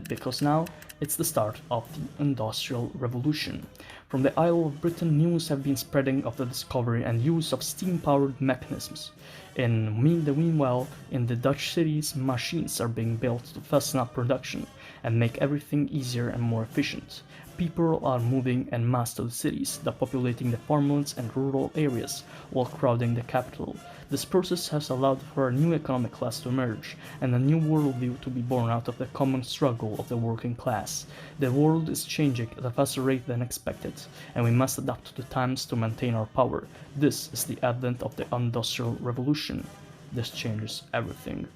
because now it's the start of the Industrial Revolution. From the Isle of Britain, news have been spreading of the discovery and use of steam-powered mechanisms. In the meanwhile, in the Dutch cities, machines are being built to fasten up production and make everything easier and more efficient. People are moving en masse to the cities, depopulating the farmlands and rural areas while crowding the capital. This process has allowed for a new economic class to emerge and a new worldview to be born out of the common struggle of the working class. The world is changing at a faster rate than expected, and we must adapt to the times to maintain our power. This is the advent of the Industrial Revolution. This changes everything.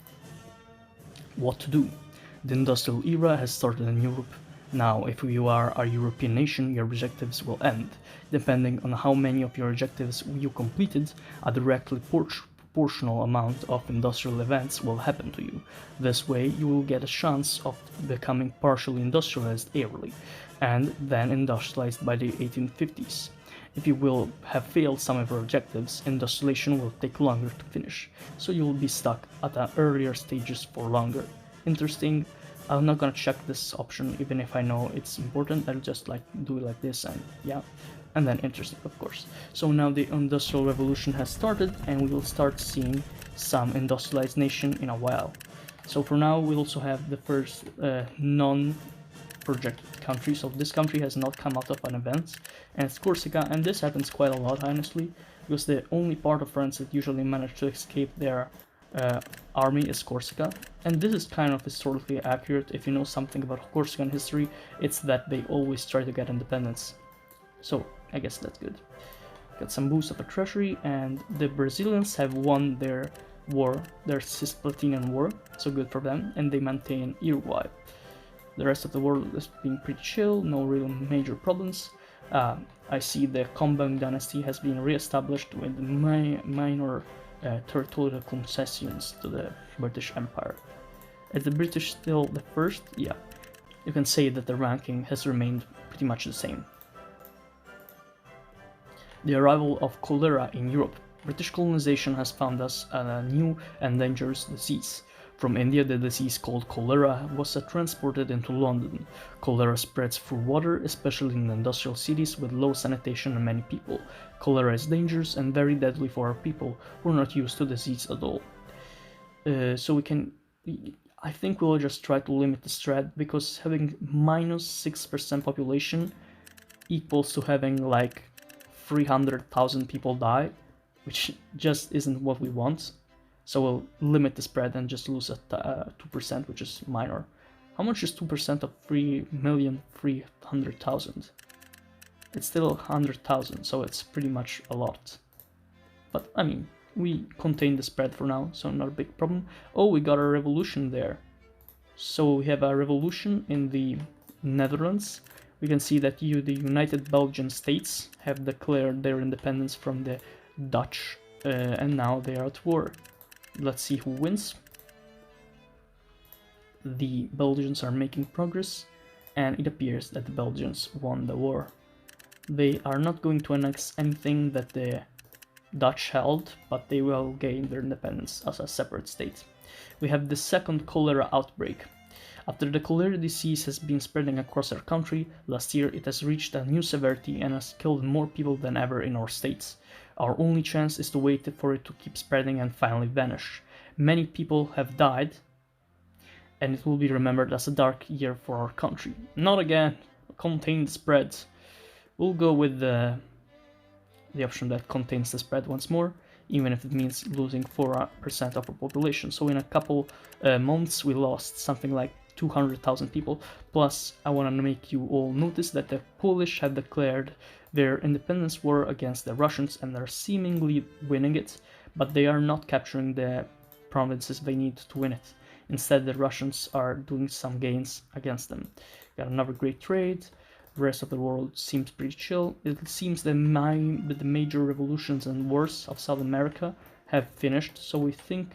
What to do? The industrial era has started in Europe. Now, if you are a European nation, your objectives will end. Depending on how many of your objectives you completed, a directly proportional amount of industrial events will happen to you. This way, you will get a chance of becoming partially industrialized early, and then industrialized by the 1850s. If you will have failed some of your objectives, industrialization will take longer to finish, so you will be stuck at the earlier stages for longer. Interesting. I'm not gonna check this option even if I know it's important. I'll just do it like this, and yeah, and then interesting, of course. So now the Industrial Revolution has started, and we will start seeing some industrialized nation in a while. So for now, we also have the first non-projected country. So this country has not come out of an event, and it's Corsica, and this happens quite a lot, honestly, because the only part of France that usually managed to escape their army is Corsica, and this is kind of historically accurate. If you know something about Corsican history, it's that they always try to get independence, so I guess that's good. Got some boost of a treasury, and the Brazilians have won their war, their Cisplatinum War, so good for them, and they maintain Uruguay. The rest of the world is being pretty chill, no real major problems. I see the Combang dynasty has been re-established with minor territorial concessions to the British Empire. Is the British still the first? Yeah. You can say that the ranking has remained pretty much the same. The arrival of cholera in Europe. British colonization has found us a new and dangerous disease. From India, the disease called cholera was transported into London. Cholera spreads through water, especially in industrial cities with low sanitation and many people. Cholera is dangerous and very deadly for our people who are not used to disease at all. I think we'll just try to limit the spread, because having minus 6% population equals to having like 300,000 people die, which just isn't what we want. So we'll limit the spread and just lose at 2%, which is minor. How much is 2% of 3,300,000? It's still 100,000, so it's pretty much a lot. But I mean, we contain the spread for now, so not a big problem. Oh, we got a revolution there. So we have a revolution in the Netherlands. We can see that the United Belgian States have declared their independence from the Dutch, and now they are at war. Let's see who wins. The Belgians are making progress, and it appears that the Belgians won the war. They are not going to annex anything that the Dutch held, but they will gain their independence as a separate state. We have the second cholera outbreak. After the cholera disease has been spreading across our country, last year it has reached a new severity and has killed more people than ever in our states. Our only chance is to wait for it to keep spreading and finally vanish. Many people have died, and it will be remembered as a dark year for our country. Not again! Contain the spread. We'll go with the option that contains the spread once more, even if it means losing 4% of our population. So in a couple months we lost something like 200,000 people. Plus, I want to make you all notice that the Polish have declared their independence war against the Russians and are seemingly winning it, but they are not capturing the provinces they need to win it. Instead, the Russians are doing some gains against them. Got another great trade. The rest of the world seems pretty chill. It seems that the major revolutions and wars of South America have finished, so we think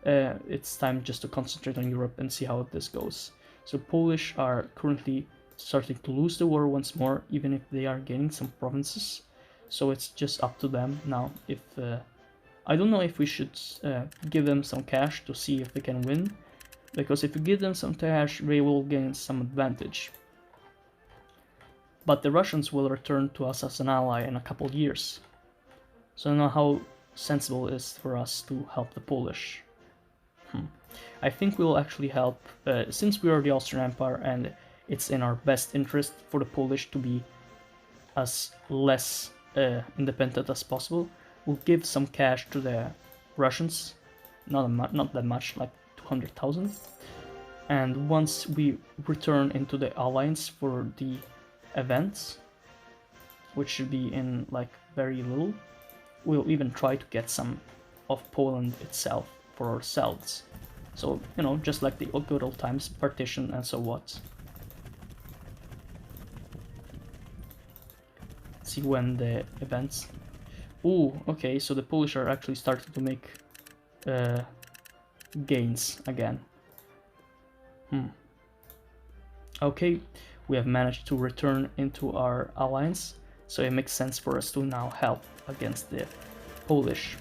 it's time just to concentrate on Europe and see how this goes. So Polish are currently starting to lose the war once more, even if they are gaining some provinces. So it's just up to them now. If I don't know if we should give them some cash to see if they can win, because if you give them some cash, they will gain some advantage. But the Russians will return to us as an ally in a couple years. So I don't know how sensible it is for us to help the Polish. I think we'll actually help, since we are the Austrian Empire and it's in our best interest for the Polish to be as less independent as possible, we'll give some cash to the Russians, not that much, like 200,000. And once we return into the alliance for the events, which should be in like very little, we'll even try to get some of Poland itself for ourselves. So, you know, just like the good old times, partition and so what. See when the events... Ooh, okay, so the Polish are actually starting to make gains again. Okay, we have managed to return into our alliance, so it makes sense for us to now help against the Polish.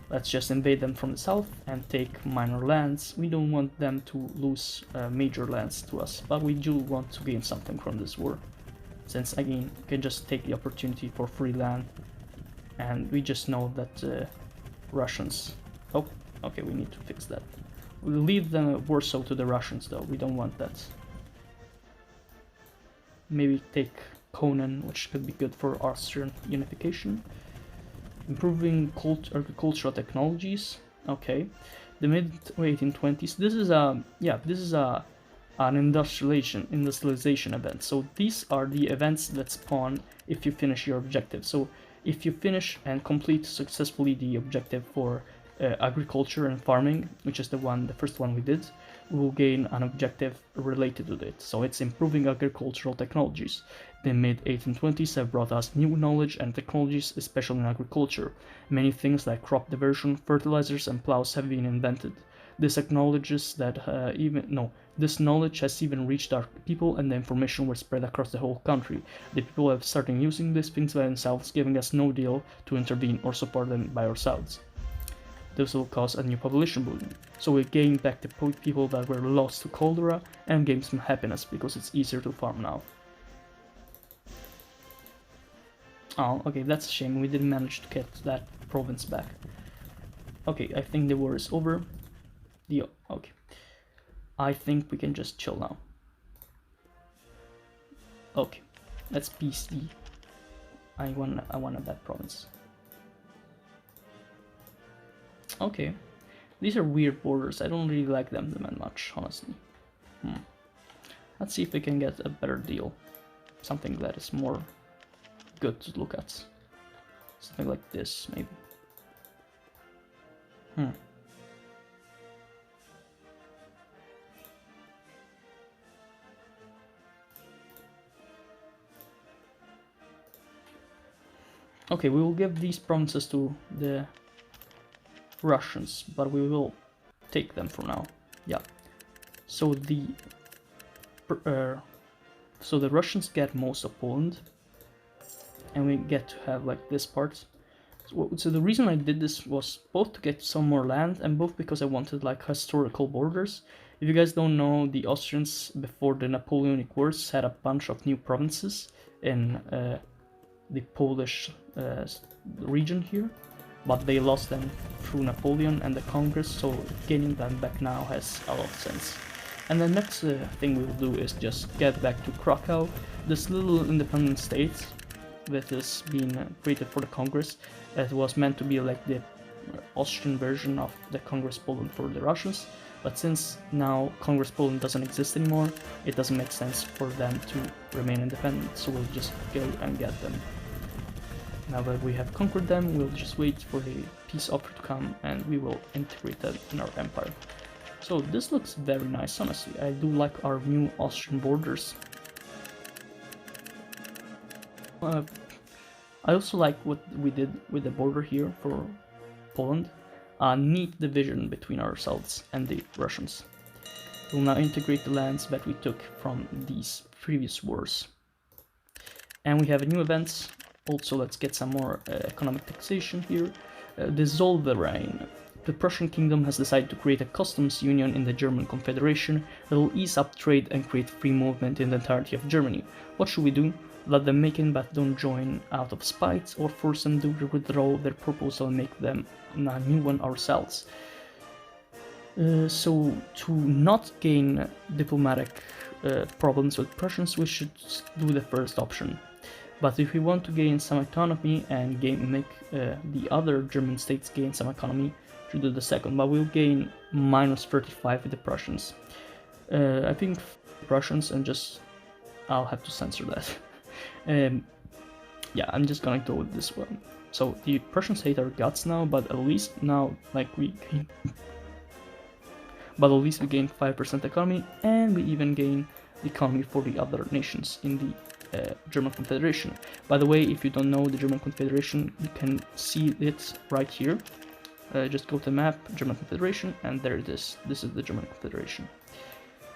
Let's just invade them from the south and take minor lands. We don't want them to lose major lands to us, but we do want to gain something from this war, since again we can just take the opportunity for free land, and we just know that Russians... Oh, okay, we need to fix that. We'll leave the Warsaw to the Russians though, we don't want that. Maybe take Conan, which could be good for Austrian unification. Improving agricultural technologies. Okay, the mid 1820s. This is an industrialization event. So these are the events that spawn if you finish your objective. So if you finish and complete successfully the objective for agriculture and farming, which is the first one we did, we will gain an objective related to it. So it's improving agricultural technologies. The mid-1820s have brought us new knowledge and technologies, especially in agriculture. Many things like crop diversion, fertilizers, and plows have been invented. This acknowledges that this knowledge has even reached our people, and the information was spread across the whole country. The people have started using these things by themselves, giving us no deal to intervene or support them by ourselves. This will cause a new population boom. So we gain back the people that were lost to cholera and gain some happiness because it's easier to farm now. Oh, okay, that's a shame. We didn't manage to get that province back. Okay, I think the war is over. Okay, I think we can just chill now. Okay, let's peace the... I wanted that province. Okay, these are weird borders. I don't really like them that much, honestly. Let's see if we can get a better deal. Something that is more good to look at. Something like this, maybe. Okay, we will give these provinces to the Russians, but we will take them for now. Yeah. So the Russians get most of Poland, and we get to have like this part. So the reason I did this was both to get some more land, and both because I wanted like historical borders. If you guys don't know, the Austrians before the Napoleonic Wars had a bunch of new provinces in the Polish region here, but they lost them through Napoleon and the Congress, so gaining them back now has a lot of sense. And the next thing we will do is just get back to Krakow, this little independent state that has been created for the Congress. It was meant to be like the Austrian version of the Congress Poland for the Russians, but since now Congress Poland doesn't exist anymore, it doesn't make sense for them to remain independent, so we'll just go and get them. Now that we have conquered them, we'll just wait for the peace offer to come and we will integrate them in our empire. So this looks very nice, honestly. I do like our new Austrian borders. I also like what we did with the border here for Poland. A neat division between ourselves and the Russians. We'll now integrate the lands that we took from these previous wars. And we have a new event. Also, let's get some more economic taxation here. Dissolve the reign. the Prussian kingdom has decided to create a customs union in the German Confederation that will ease up trade and create free movement in the entirety of Germany. What should we do? Let them make it but don't join out of spite, or force them to withdraw their proposal and make them a new one ourselves. So to not gain diplomatic problems with Prussians, we should do the first option. But if we want to gain some autonomy and make the other German states gain some autonomy, we should do the second. But we'll gain minus 35 with the Prussians. I think Prussians, and just I'll have to censor that. Yeah, I'm just gonna go with this one. So the Prussians hate our guts now, but at least now, like, we gain. But at least we gain 5% economy, and we even gain the economy for the other nations in the German Confederation. By the way, if you don't know the German Confederation, you can see it right here. Just go to the map, German Confederation, and there it is. This is the German Confederation.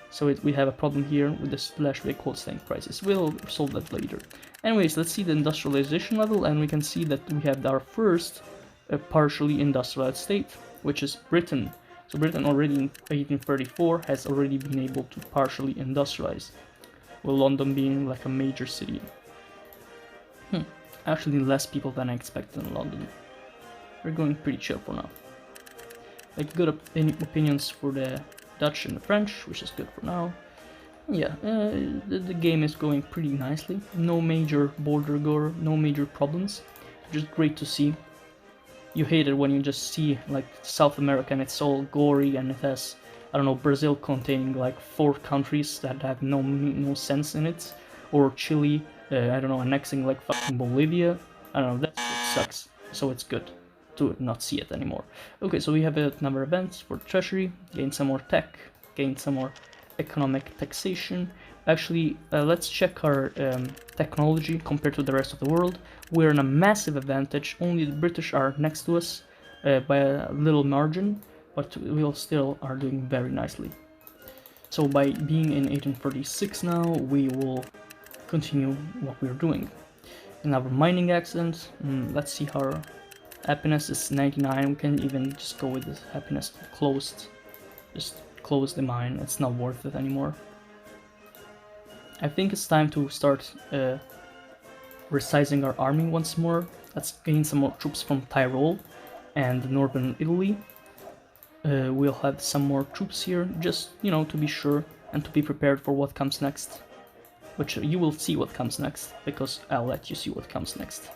So we have a problem here with the Schleswig-Holstein crisis. We'll solve that later. Anyways, let's see the industrialization level, and we can see that we have our first partially industrialized state, which is Britain. So Britain already in 1834 has already been able to partially industrialize, with London being like a major city. Actually less people than I expected in London. We're going pretty chill for now. Like, good opinions for the Dutch and the French, which is good for now. Yeah, the game is going pretty nicely. No major border gore, no major problems. Just great to see. You hate it when you just see like South America and it's all gory and it has, I don't know, Brazil containing like 4 countries that have no sense in it, or Chile, I don't know, annexing like fucking Bolivia. I don't know, that sucks. So it's good to not see it anymore. Okay, so we have another event for treasury, gain some more tech, gain some more economic taxation. Actually, let's check our technology compared to the rest of the world. We're in a massive advantage. Only the British are next to us by a little margin, but we all still are doing very nicely. So by being in 1846 now, we will continue what we're doing. In our mining accident, let's see how our happiness is 99. We can even just go with this happiness closed. Just close the mine. It's not worth it anymore. I think it's time to start resizing our army once more. Let's gain some more troops from Tyrol and northern Italy. We'll have some more troops here, just, you know, to be sure and to be prepared for what comes next. Which you will see what comes next, because I'll let you see what comes next.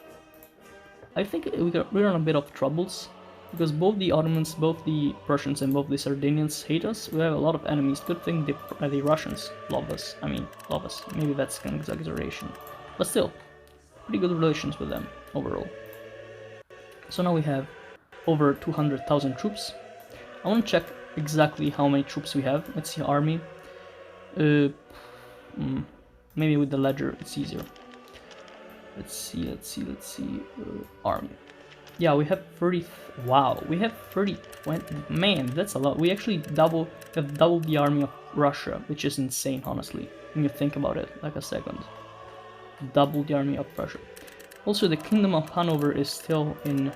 I think we're in a bit of troubles, because both the Ottomans, both the Prussians and both the Sardinians hate us. We have a lot of enemies. Good thing the Russians love us. I mean, love us. Maybe that's an exaggeration. But still, pretty good relations with them overall. So now we have over 200,000 troops. I want to check exactly how many troops we have. Let's see, army. Maybe with the ledger it's easier. Let's see. Army. Yeah, we have 30. Wow, we have 20. Man, that's a lot. We actually have doubled the army of Russia, which is insane, honestly, when you think about it. Like a second, double the army of Russia. Also, the Kingdom of Hanover is still in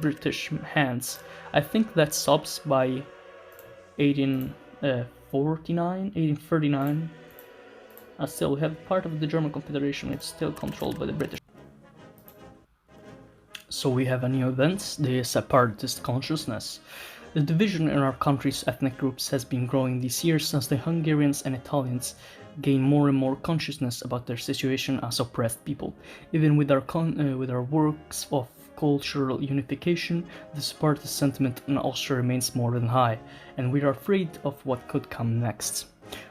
British hands. I think that stops by 1839. Still, we have part of the German Confederation. It's still controlled by the British. So we have a new event, the separatist consciousness. The division in our country's ethnic groups has been growing these years since the Hungarians and Italians gain more and more consciousness about their situation as oppressed people. Even with our works of cultural unification, the separatist sentiment in Austria remains more than high, and we are afraid of what could come next.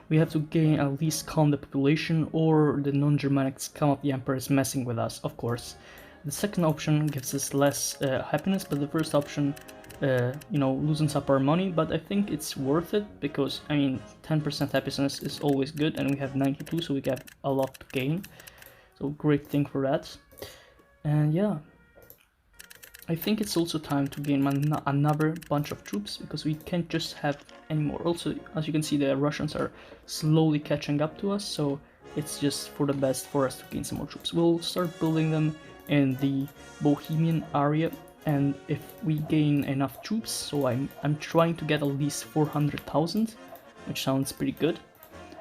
We have to gain at least calm the population, or the non-Germanic scum of the Empire is messing with us, of course. The second option gives us less happiness, but the first option, loosens up our money. But I think it's worth it, because, I mean, 10% happiness is always good, and we have 92, so we get a lot to gain. So great thing for that. And yeah, I think it's also time to gain another bunch of troops, because we can't just have any more. Also, as you can see, the Russians are slowly catching up to us, so it's just for the best for us to gain some more troops. We'll start building them in the Bohemian area, and if we gain enough troops, so I'm trying to get at least 400,000, which sounds pretty good.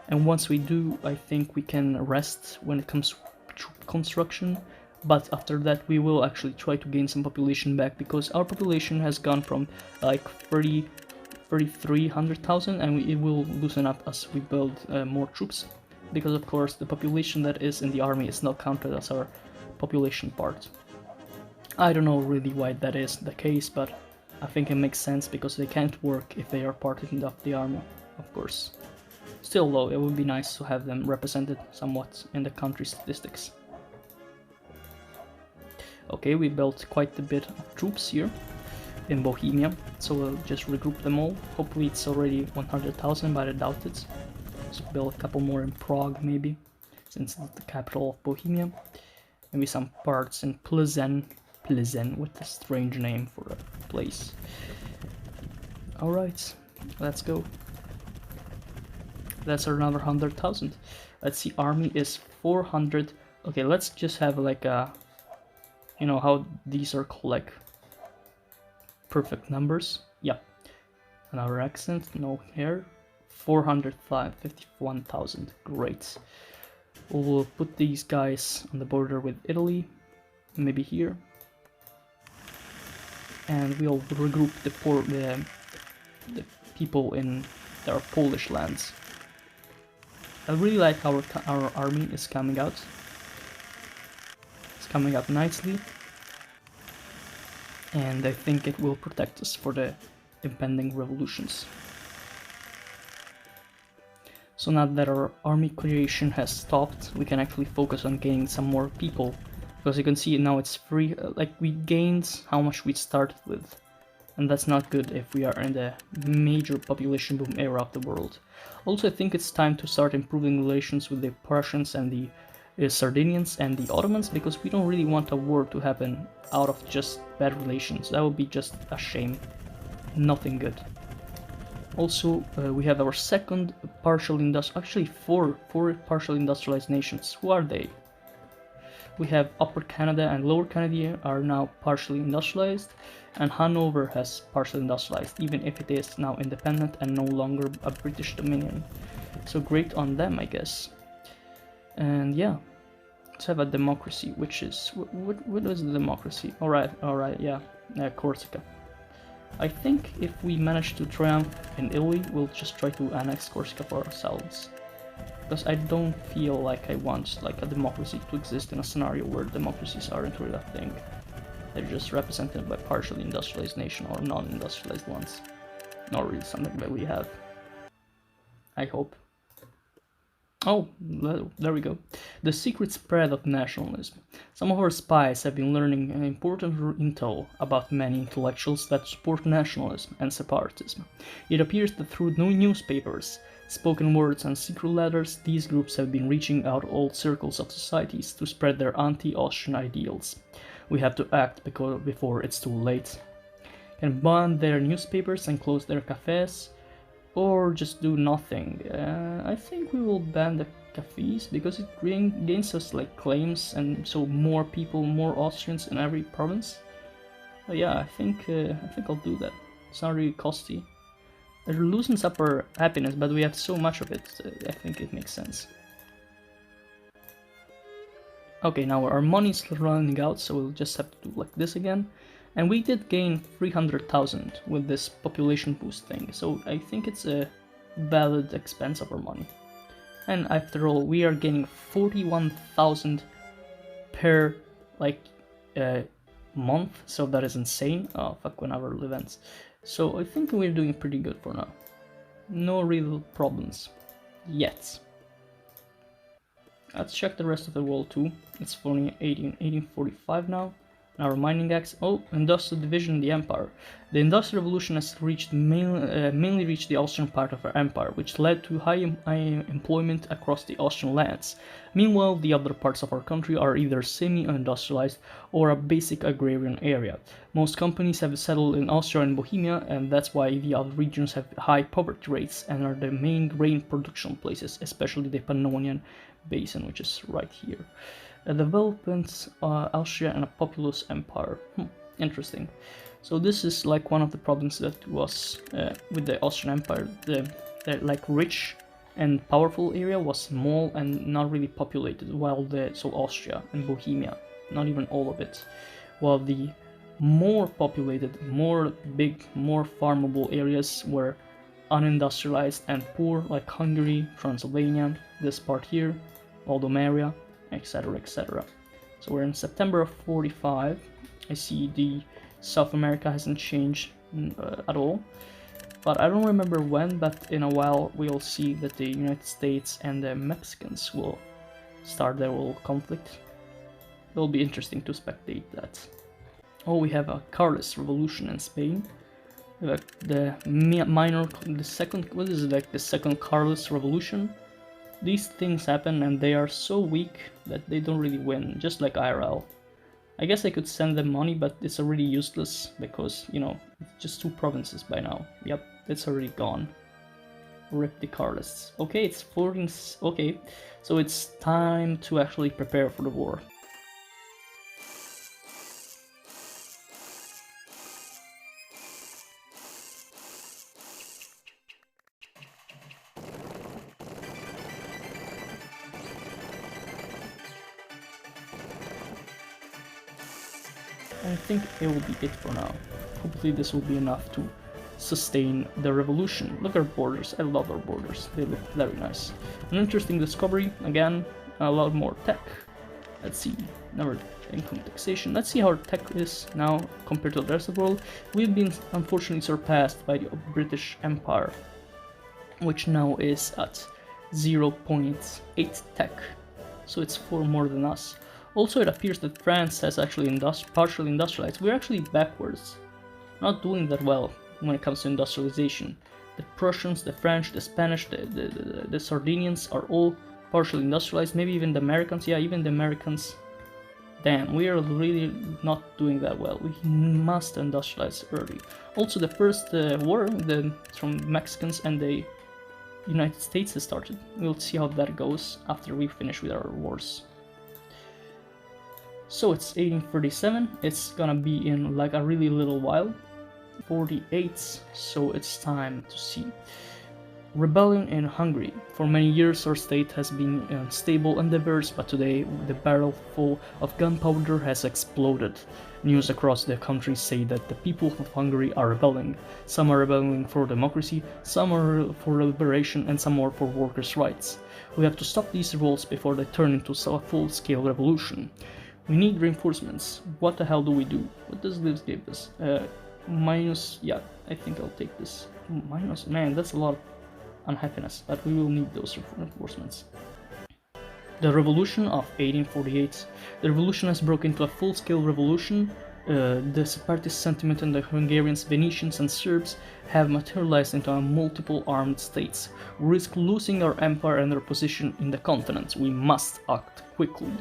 And once we do, I think we can rest when it comes to construction. But after that, we will actually try to gain some population back, because our population has gone from like 300,000, and it will loosen up as we build more troops. Because of course, the population that is in the army is not counted as our population part. I don't know really why that is the case, but I think it makes sense because they can't work if they are part of the army, of course. Still though, it would be nice to have them represented somewhat in the country statistics. Okay, we built quite a bit of troops here in Bohemia, so we'll just regroup them all. Hopefully it's already 100,000, but I doubt it. So build a couple more in Prague maybe, since it's the capital of Bohemia. Maybe some parts in Plzeň, with a strange name for a place. Alright, let's go. That's another 100,000. Let's see, army is 400. Okay, let's just have like a, you know how these are like perfect numbers. Yep. Another accent, no hair. 451,000. Great. We'll put these guys on the border with Italy, maybe here, and we'll regroup the people in their Polish lands. I really like how our army is coming out. It's coming out nicely, and I think it will protect us for the impending revolutions. So now that our army creation has stopped, we can actually focus on gaining some more people, because you can see now it's free. Like, we gained how much we started with, and that's not good if we are in the major population boom era of the world. Also, I think it's time to start improving relations with the Prussians and the Sardinians and the Ottomans, because we don't really want a war to happen out of just bad relations. That would be just a shame. Nothing good. Also, we have our second partial actually four partial industrialized nations. Who are they? We have Upper Canada and Lower Canada are now partially industrialized, and Hanover has partially industrialized, even if it is now independent and no longer a British dominion. So great on them, I guess. And yeah, let's have a democracy, which is... what is the democracy? Alright, yeah, Corsica. I think if we manage to triumph in Italy, we'll just try to annex Corsica for ourselves. Because I don't feel like I want like a democracy to exist in a scenario where democracies aren't really a thing. They're just represented by partially industrialized nation or non-industrialized ones. Not really something that we have. I hope. Oh, there we go. The secret spread of nationalism. Some of our spies have been learning an important intel about many intellectuals that support nationalism and separatism. It appears that through new newspapers, spoken words and secret letters, these groups have been reaching out all circles of societies to spread their anti-Austrian ideals. We have to act before it's too late. Can ban their newspapers and close their cafes, or just do nothing. I think we will ban the cafes because it gains us like claims, and so more people, more Austrians in every province. Yeah, I think I'll do that. It's not really costly. It loosens up our happiness, but we have so much of it. I think it makes sense. Okay, now our money's running out, so we'll just have to do like this again. And we did gain 300,000 with this population boost thing, so I think it's a valid expense of our money. And after all, we are gaining 41,000 per month, so that is insane. Oh fuck, whenever events. So I think we're doing pretty good for now. No real problems yet. Let's check the rest of the world too. It's only 1845 now. Our mining axe. Oh, industrial division in the empire. The industrial revolution has mainly reached the Austrian part of our empire, which led to high employment across the Austrian lands. Meanwhile, the other parts of our country are either semi-industrialized or a basic agrarian area. Most companies have settled in Austria and Bohemia, and that's why the other regions have high poverty rates and are the main grain production places, especially the Pannonian Basin, which is right here. Developments, Austria and a populous empire. Interesting. So this is like one of the problems that was with the Austrian Empire. The like rich and powerful area was small and not really populated, while so Austria and Bohemia, not even all of it, while the more populated, more big, more farmable areas were unindustrialized and poor, like Hungary, Transylvania, this part here, Valdomeria, etc., etc. So we're in September of 45. I see the South America hasn't changed at all, but I don't remember when, but in a while we'll see that the United States and the Mexicans will start their little conflict. It'll be interesting to spectate that. Oh, we have a Carlist revolution in Spain. The second, what is it, like the second Carlist revolution? These things happen and they are so weak that they don't really win, just like IRL. I guess I could send them money, but it's already useless because, you know, it's just 2 provinces by now. Yep, it's already gone. Rip the Carlists. Okay, it's 14. Okay, so it's time to actually prepare for the war. I think it will be it for now. Hopefully this will be enough to sustain the revolution. Look at our borders. I love our borders. They look very nice. An interesting discovery. Again, a lot more tech. Let's see. Never income taxation. Let's see how our tech is now compared to the rest of the world. We've been unfortunately surpassed by the British Empire, which now is at 0.8 tech. So it's 4 more than us. Also, it appears that France has actually partially industrialized. We're actually backwards, not doing that well when it comes to industrialization. The Prussians, the French, the Spanish, the Sardinians are all partially industrialized. Maybe even the Americans. Yeah, even the Americans. Damn, we are really not doing that well. We must industrialize early. Also, the first war from Mexicans and the United States has started. We'll see how that goes after we finish with our wars. So it's 1837, it's gonna be in like a really little while. 48, so it's time to see. Rebellion in Hungary. For many years our state has been unstable and diverse, but today the barrel full of gunpowder has exploded. News across the country say that the people of Hungary are rebelling. Some are rebelling for democracy, some are for liberation, and some are for workers' rights. We have to stop these revolts before they turn into a full-scale revolution. We need reinforcements. What the hell do we do? What does this give us? Minus, yeah, I think I'll take this. Minus, man, that's a lot of unhappiness, but we will need those reinforcements. The revolution of 1848. The revolution has broken into a full-scale revolution. The separatist sentiment in the Hungarians, Venetians and Serbs have materialized into multiple armed states. We risk losing our empire and our position in the continent. We must act quickly.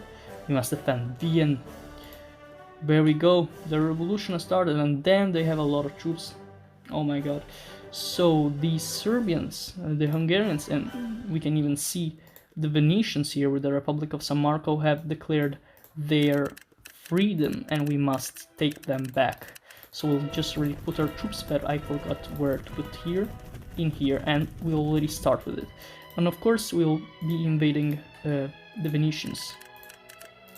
We must defend Vienna. There we go. The revolution has started, and damn, they have a lot of troops. Oh my god. So the Serbians, the Hungarians, and we can even see the Venetians here with the Republic of San Marco have declared their freedom, and we must take them back. So we'll just really put our troops, but I forgot where to put here, in here, and we'll already start with it. And of course we'll be invading the Venetians,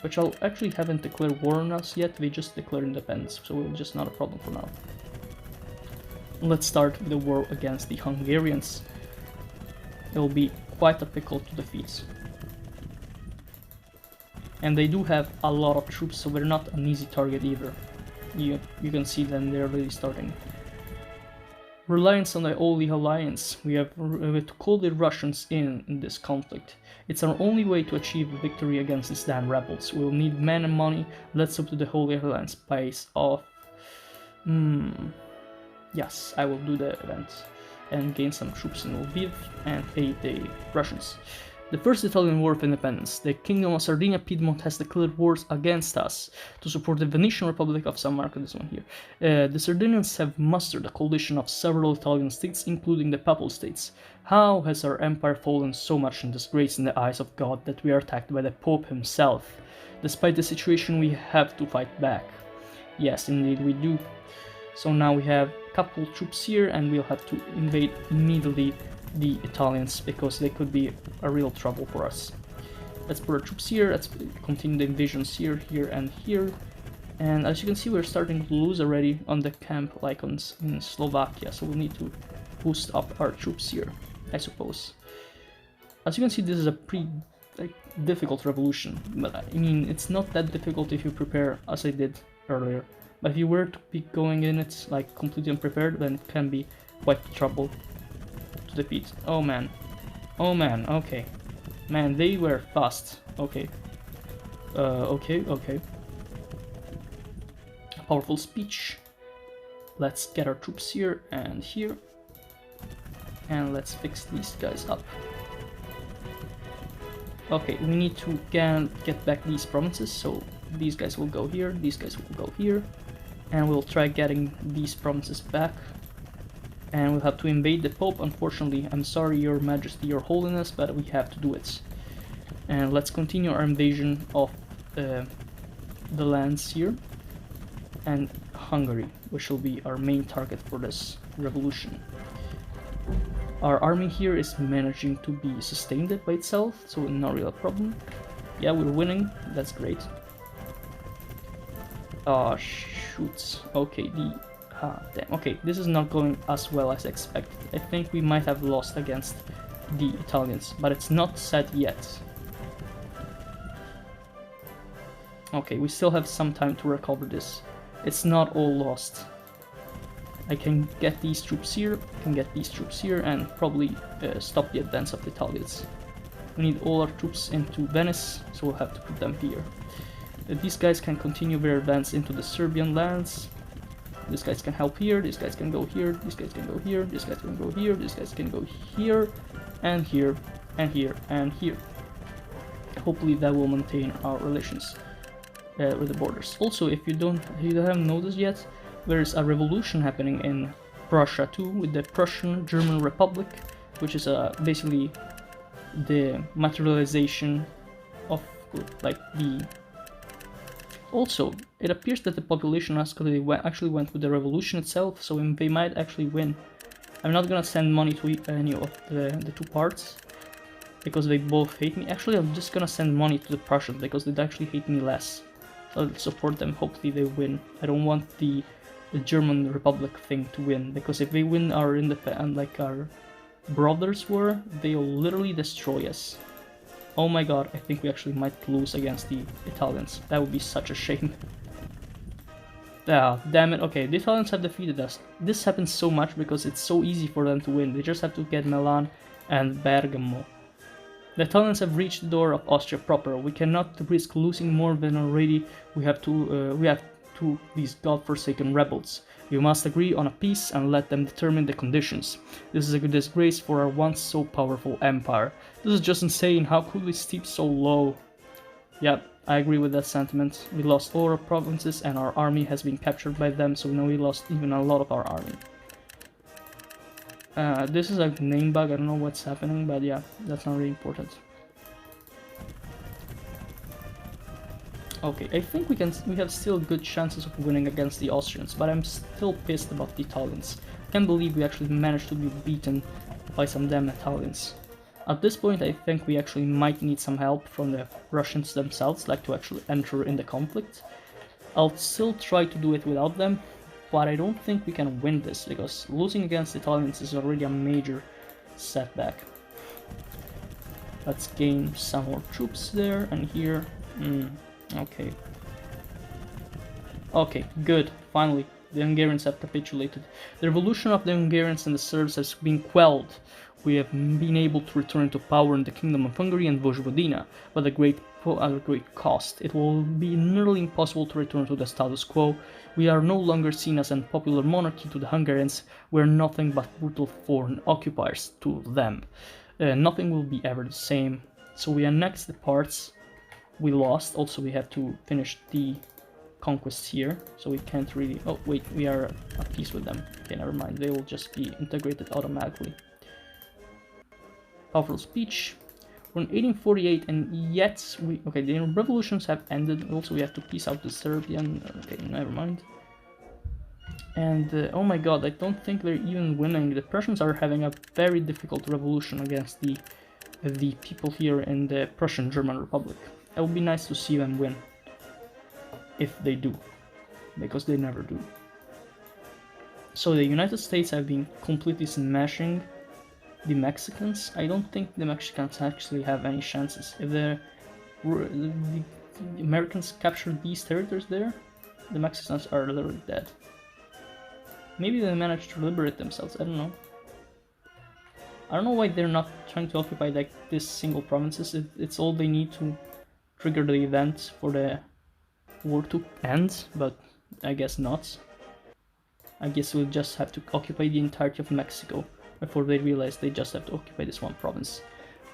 which I actually haven't declared war on us yet. They just declared independence, so it's just not a problem for now. Let's start with the war against the Hungarians. It will be quite a pickle to defeat. And they do have a lot of troops, so they're not an easy target either. You can see them, they're really starting. Reliance on the Holy Alliance. We have to call the Russians in this conflict. It's our only way to achieve a victory against these damn rebels. We'll need men and money. Let's up to the Holy Alliance. Pays off. Yes, I will do the event and gain some troops in Lviv and aid the Russians. The First Italian War of Independence. The Kingdom of Sardinia Piedmont has declared wars against us to support the Venetian Republic of San Marco, this one here. The Sardinians have mustered a coalition of several Italian states, including the Papal States. How has our empire fallen so much in disgrace in the eyes of God that we are attacked by the Pope himself? Despite the situation, we have to fight back. Yes, indeed we do. So now we have a couple troops here, and we'll have to invade immediately the Italians, because they could be a real trouble for us. Let's put our troops here, let's continue the invasions here, here, and here. And as you can see, we're starting to lose already on the camp icons in Slovakia, so we'll need to boost up our troops here, I suppose. As you can see, this is a pretty difficult revolution, but I mean, it's not that difficult if you prepare as I did earlier. But if you were to be going in it like completely unprepared, then it can be quite trouble to defeat. Oh man, okay. Man, they were fast. Okay. Okay. Powerful speech. Let's get our troops here and here. And let's fix these guys up. Okay, we need to get back these provinces, so these guys will go here, these guys will go here. And we'll try getting these provinces back. And we'll have to invade the Pope, unfortunately. I'm sorry, Your Majesty, Your Holiness, but we have to do it. And let's continue our invasion of the lands here. And Hungary, which will be our main target for this revolution. Our army here is managing to be sustained by itself, so not really a problem. Yeah, we're winning, that's great. Oh, shoots. Okay, damn. Okay, this is not going as well as expected. I think we might have lost against the Italians, but it's not set yet. Okay, we still have some time to recover this. It's not all lost. I can get these troops here, and probably stop the advance of the Italians. We need all our troops into Venice, so we'll have to put them here. These guys can continue their advance into the Serbian lands. These guys can help here, these guys can go here, these guys can go here, these guys can go here, these guys can go here, and here, and here, and here. Hopefully that will maintain our relations with the borders. Also, if you haven't noticed yet, there's a revolution happening in Prussia too, with the Prussian German Republic, which is basically the materialization of like the. Also, it appears that the population actually went with the revolution itself, so they might actually win. I'm not gonna send money to any of the two parts, because they both hate me. Actually, I'm just gonna send money to the Prussians, because they actually hate me less. So I'll support them, hopefully they win. I don't want the German Republic thing to win, because if they win our independence, like our brothers were, they'll literally destroy us. Oh my god, I think we actually might lose against the Italians. That would be such a shame. Ah, damn it. Okay, the Italians have defeated us. This happens so much because it's so easy for them to win. They just have to get Milan and Bergamo. The Italians have reached the door of Austria proper. We cannot risk losing more than already. We have to these godforsaken rebels. We must agree on a peace and let them determine the conditions. This is a disgrace for our once so powerful empire. This is just insane. How could we stoop so low? Yep, I agree with that sentiment. We lost all our provinces and our army has been captured by them, so now we lost even a lot of our army. This is a name bug, I don't know what's happening, but yeah, that's not really important. Okay, I think we have still good chances of winning against the Austrians, but I'm still pissed about the Italians. I can't believe we actually managed to be beaten by some damn Italians. At this point, I think we actually might need some help from the Russians themselves, like to actually enter in the conflict. I'll still try to do it without them, but I don't think we can win this, because losing against the Italians is already a major setback. Let's gain some more troops there and here. Okay. Okay, good. Finally, the Hungarians have capitulated. The revolution of the Hungarians and the Serbs has been quelled. We have been able to return to power in the Kingdom of Hungary and Vojvodina, but at a great cost. It will be nearly impossible to return to the status quo. We are no longer seen as an unpopular monarchy to the Hungarians. We are nothing but brutal foreign occupiers to them. Nothing will be ever the same. So we annexed the parts we lost. Also, we have to finish the conquest here, so we can't really. Oh wait, we are at peace with them. Okay, never mind. They will just be integrated automatically. Powerful speech. We're in 1848, and yet the revolutions have ended. Also, we have to peace out the Serbian. Okay, never mind. And oh my god, I don't think they're even winning. The Prussians are having a very difficult revolution against the people here in the Prussian German Republic. It would be nice to see them win, if they do, because they never do. So the United States have been completely smashing the Mexicans. I don't think the Mexicans actually have any chances. If the Americans capture these territories there, the Mexicans are literally dead. Maybe they managed to liberate themselves, I don't know. I don't know why they're not trying to occupy like this single provinces. It's all they need to trigger the event for the war to end, but I guess not. I guess we'll just have to occupy the entirety of Mexico before they realize they just have to occupy this one province.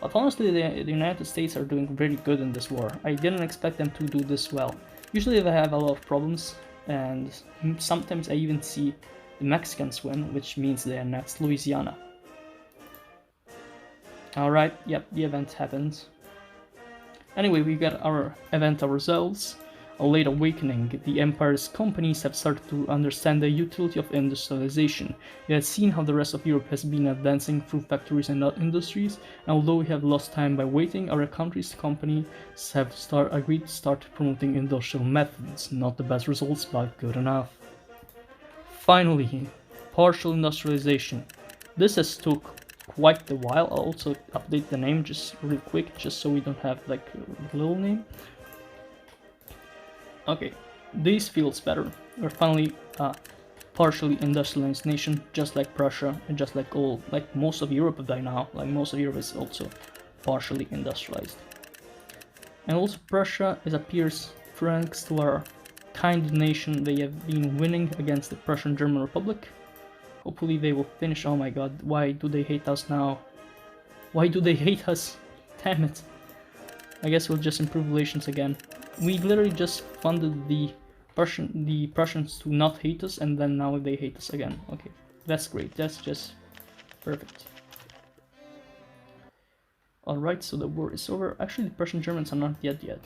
But honestly, the United States are doing really good in this war. I didn't expect them to do this well. Usually they have a lot of problems, and sometimes I even see the Mexicans win, which means they annex Louisiana. Alright, yep, the event happened. Anyway, we got our event ourselves. A late awakening. The empire's companies have started to understand the utility of industrialization. We have seen how the rest of Europe has been advancing through factories and industries, and although we have lost time by waiting, our country's companies have agreed to start promoting industrial methods. Not the best results, but good enough. Finally, partial industrialization. This has took quite a while. I'll also update the name just real quick, just so we don't have like a little name. Okay, this feels better. We're finally a partially industrialized nation, just like Prussia, and just like most of Europe by now. Like most of Europe is also partially industrialized. And also Prussia, it appears, thanks to our kind nation, they have been winning against the Prussian German Republic. Hopefully they will finish. Oh my god, why do they hate us now? Why do they hate us? Damn it. I guess we'll just improve relations again. We literally just funded the Prussians to not hate us, and then now they hate us again. Okay, that's great. That's just perfect. Alright, so the war is over. Actually, the Prussian Germans are not dead yet.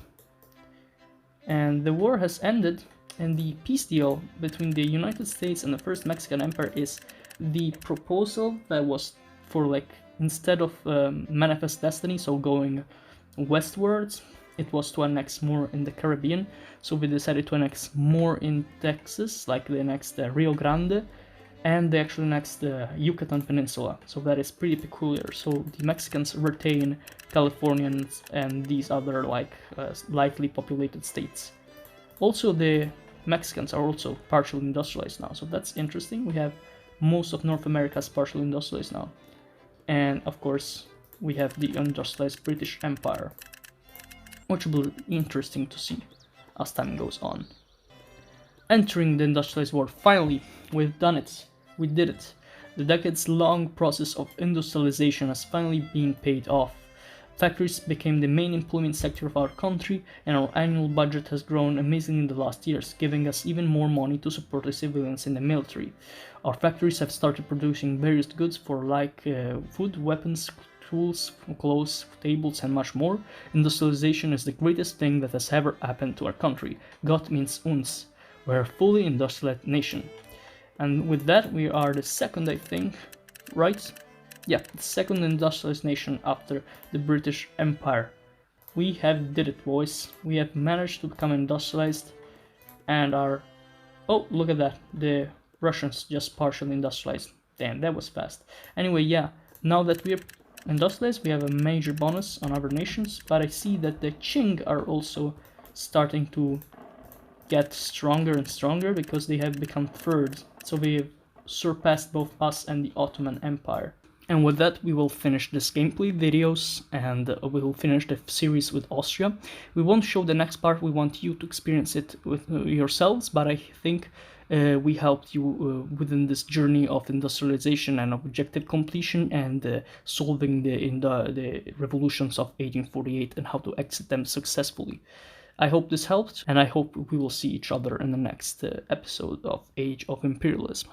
And the war has ended, and the peace deal between the United States and the First Mexican Empire is the proposal that was for, like, instead of Manifest Destiny, so going westwards, it was to annex more in the Caribbean. So we decided to annex more in Texas, like they annexed Rio Grande, and they actually annexed the Yucatan Peninsula. So that is pretty peculiar. So the Mexicans retain Californians and these other lightly populated states. Also, the Mexicans are also partially industrialized now, so that's interesting. We have most of North America as partially industrialized now. And of course, we have the industrialized British Empire, which will be interesting to see as time goes on. Entering the industrialized world, finally, we've done it. We did it. The decades-long process of industrialization has finally been paid off. Factories became the main employment sector of our country, and our annual budget has grown amazingly in the last years, giving us even more money to support the civilians in the military. Our factories have started producing various goods for food, weapons, tools, clothes, tables, and much more. Industrialization is the greatest thing that has ever happened to our country. Gott means uns. We're a fully industrialized nation. And with that, we are the second, I think, right? Yeah, the second industrialized nation after the British Empire. We have did it, boys. We have managed to become industrialized and are... Oh, look at that. The Russians just partially industrialized. Damn, that was fast. Anyway, yeah, now that we are industrialized, we have a major bonus on other nations, but I see that the Qing are also starting to get stronger and stronger because they have become third. So they have surpassed both us and the Ottoman Empire. And with that, we will finish this gameplay videos, and we will finish the series with Austria. We won't show the next part, we want you to experience it with yourselves, but I think we helped you within this journey of industrialization and objective completion, and solving the revolutions of 1848 and how to exit them successfully. I hope this helped, and I hope we will see each other in the next episode of Age of Imperialism.